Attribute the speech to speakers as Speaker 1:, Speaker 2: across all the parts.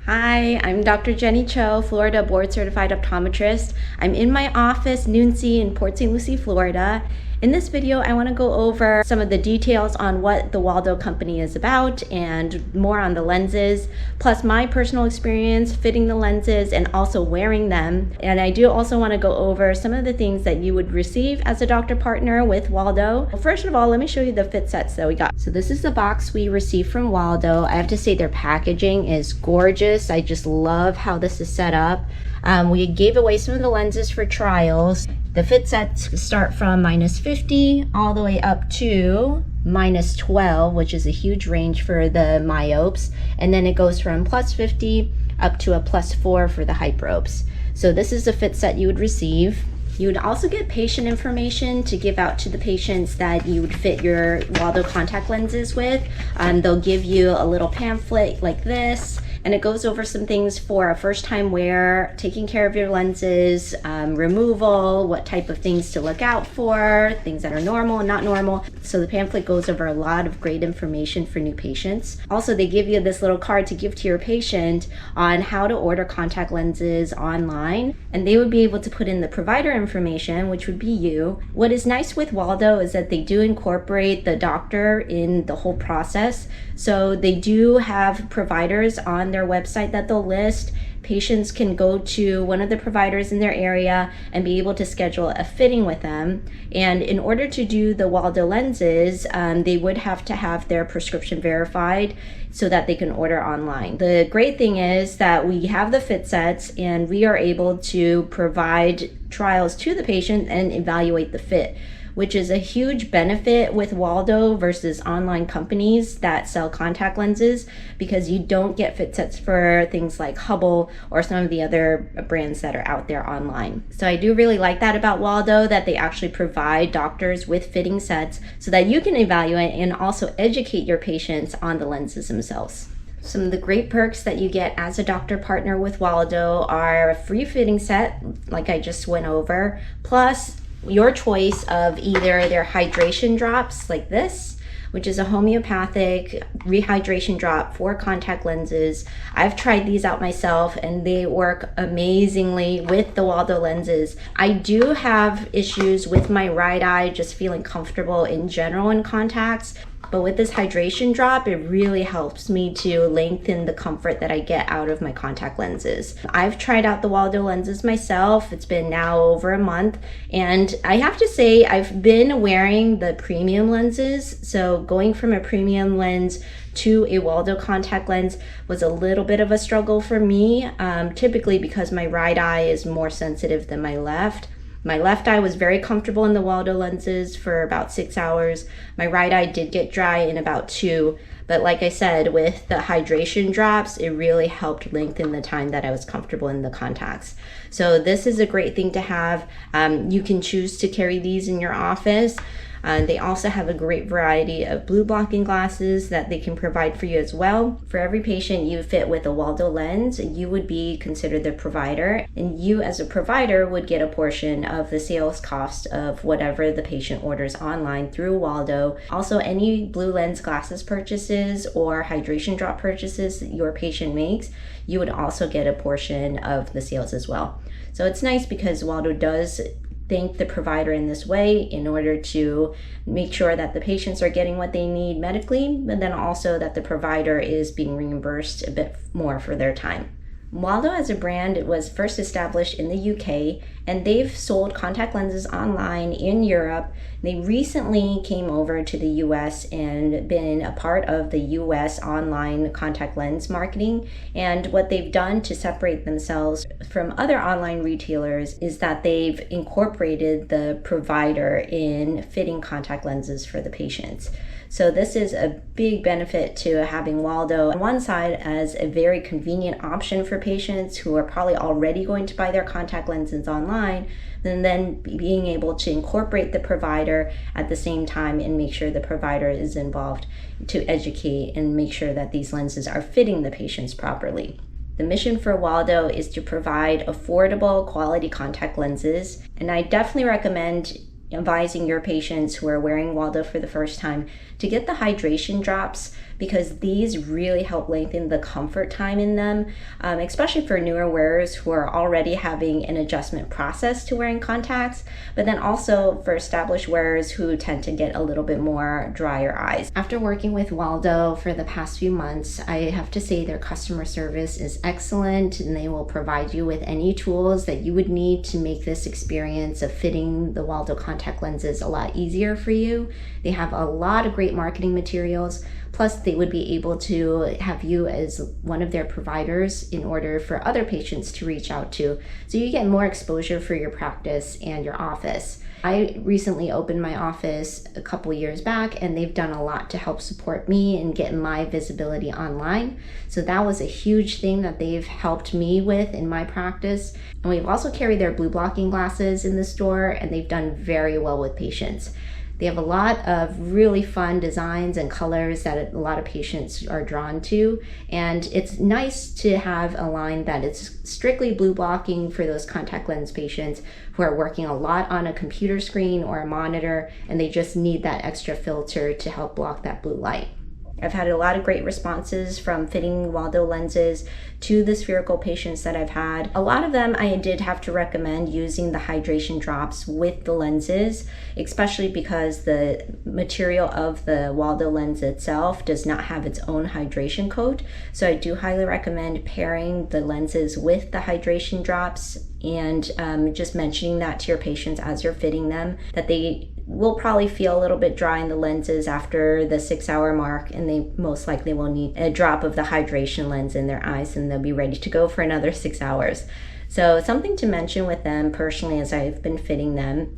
Speaker 1: Hi, I'm Dr. Jenny Cho, Florida Board Certified Optometrist. I'm in my office, Nuncie, in Port St. Lucie, Florida. In this video, I want to go over some of the details on what the WALDO company is about and more on the lenses, plus my personal experience fitting the lenses and also wearing them. And I do also want to go over some of the things that you would receive as a doctor partner with WALDO. Well, first of all, let me show you the fit sets that we got. So this is the box we received from WALDO. I have to say their packaging is gorgeous. I just love how this is set up. We gave away some of the lenses for trials. The fit sets start from -50 all the way up to -12, which is a huge range for the myopes. And then it goes from +50 up to a +4 for the hyperopes. So this is the fit set you would receive. You would also get patient information to give out to the patients that you would fit your WALDO contact lenses with. They'll give you a little pamphlet like this, and it goes over some things for a first-time wear, taking care of your lenses, removal, what type of things to look out for, things that are normal and not normal. So the pamphlet goes over a lot of great information for new patients. Also, they give you this little card to give to your patient on how to order contact lenses online, and they would be able to put in the provider information, which would be you. What is nice with WALDO is that they do incorporate the doctor in the whole process. So they do have providers on their website that they'll list. Patients can go to one of the providers in their area and be able to schedule a fitting with them. And in order to do the WALDO lenses, they would have to have their prescription verified so that they can order online. The great thing is that we have the fit sets and we are able to provide trials to the patient and evaluate the fit, which is a huge benefit with WALDO versus online companies that sell contact lenses, because you don't get fit sets for things like Hubble or some of the other brands that are out there online. So I do really like that about WALDO, that they actually provide doctors with fitting sets so that you can evaluate and also educate your patients on the lenses themselves. Some of the great perks that you get as a doctor partner with WALDO are a free fitting set, like I just went over, plus your choice of either their hydration drops like this, which is a homeopathic rehydration drop for contact lenses. I've tried these out myself and they work amazingly with the WALDO lenses. I do have issues with my right eye just feeling comfortable in general in contacts, but with this hydration drop, it really helps me to lengthen the comfort that I get out of my contact lenses. I've tried out the WALDO lenses myself. It's been now over a month, and I have to say I've been wearing the premium lenses. So going from a premium lens to a WALDO contact lens was a little bit of a struggle for me, typically because my right eye is more sensitive than my left. My left eye was very comfortable in the WALDO lenses for about 6 hours. My right eye did get dry in about 2, but like I said, with the hydration drops, it really helped lengthen the time that I was comfortable in the contacts. So this is a great thing to have. You can choose to carry these in your office. They also have a great variety of blue blocking glasses that they can provide for you as well. For every patient you fit with a WALDO lens, you would be considered the provider, and you as a provider would get a portion of the sales cost of whatever the patient orders online through WALDO. Also, any blue lens glasses purchases or hydration drop purchases that your patient makes, you would also get a portion of the sales as well. So it's nice because WALDO does thank the provider in this way in order to make sure that the patients are getting what they need medically, but then also that the provider is being reimbursed a bit more for their time. WALDO as a brand was first established in the UK, and they've sold contact lenses online in Europe. They recently came over to the US and been a part of the US online contact lens marketing. And what they've done to separate themselves from other online retailers is that they've incorporated the provider in fitting contact lenses for the patients. So this is a big benefit to having WALDO on one side as a very convenient option for patients who are probably already going to buy their contact lenses online, and then being able to incorporate the provider at the same time and make sure the provider is involved to educate and make sure that these lenses are fitting the patients properly. The mission for WALDO is to provide affordable, quality contact lenses, and I definitely recommend advising your patients who are wearing WALDO for the first time to get the hydration drops because these really help lengthen the comfort time in them, especially for newer wearers who are already having an adjustment process to wearing contacts, but then also for established wearers who tend to get a little bit more drier eyes. After working with WALDO for the past few months, I have to say their customer service is excellent, and they will provide you with any tools that you would need to make this experience of fitting the WALDO contact lenses a lot easier for you. They have a lot of great marketing materials, plus they would be able to have you as one of their providers in order for other patients to reach out to, so you get more exposure for your practice and your office. I recently opened my office a couple years back, and they've done a lot to help support me and get my visibility online. So that was a huge thing that they've helped me with in my practice. And we've also carried their blue blocking glasses in the store, and they've done very well with patients. They have a lot of really fun designs and colors that a lot of patients are drawn to, and it's nice to have a line that is strictly blue blocking for those contact lens patients who are working a lot on a computer screen or a monitor, and they just need that extra filter to help block that blue light. I've had a lot of great responses from fitting WALDO lenses to the spherical patients that I've had. A lot of them I did have to recommend using the hydration drops with the lenses, especially because the material of the WALDO lens itself does not have its own hydration coat. So I do highly recommend pairing the lenses with the hydration drops, and just mentioning that to your patients as you're fitting them, that they will probably feel a little bit dry in the lenses after the 6-hour mark, and they most likely will need a drop of the hydration lens in their eyes, and they'll be ready to go for another 6 hours. So something to mention with them personally as I've been fitting them.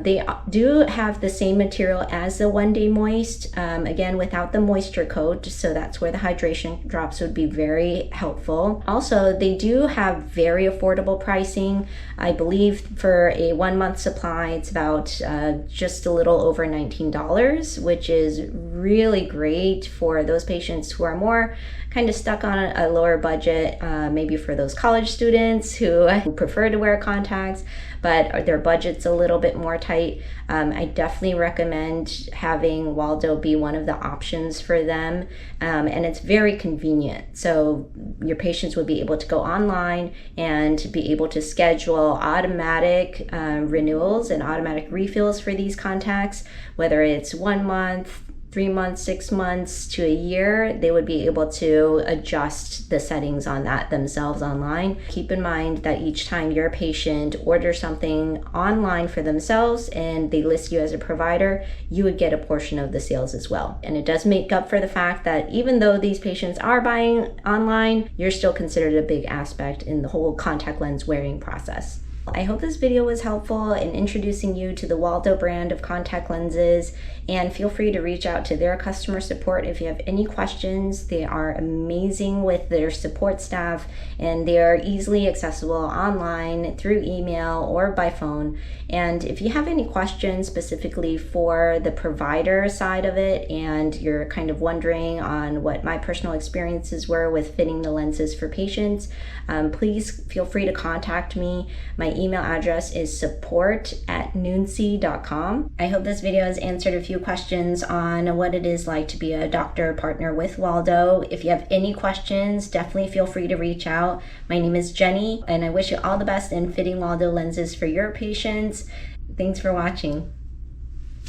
Speaker 1: They do have the same material as the One Day Moist, again without the moisture coat, so that's where the hydration drops would be very helpful. Also, they do have very affordable pricing. I believe for a 1-month supply, it's about just a little over $19, which is really great for those patients who are more kind of stuck on a lower budget, maybe for those college students who prefer to wear contacts, but their budget's a little bit more tight. I definitely recommend having WALDO be one of the options for them, and it's very convenient. So your patients would be able to go online and be able to schedule automatic renewals and automatic refills for these contacts, whether it's 1 month, 3 months, 6 months to a year. They would be able to adjust the settings on that themselves online. Keep in mind that each time your patient orders something online for themselves and they list you as a provider, you would get a portion of the sales as well. And it does make up for the fact that even though these patients are buying online, you're still considered a big aspect in the whole contact lens wearing process. I hope this video was helpful in introducing you to the WALDO brand of contact lenses, and feel free to reach out to their customer support if you have any questions. They are amazing with their support staff, and they are easily accessible online through email or by phone. And if you have any questions specifically for the provider side of it, and you're kind of wondering on what my personal experiences were with fitting the lenses for patients, please feel free to contact me. My email address is support@noonsea.com. I hope this video has answered a few questions on what it is like to be a doctor partner with WALDO. If you have any questions, definitely feel free to reach out. My name is Jenny, and I wish you all the best in fitting WALDO lenses for your patients. Thanks for watching.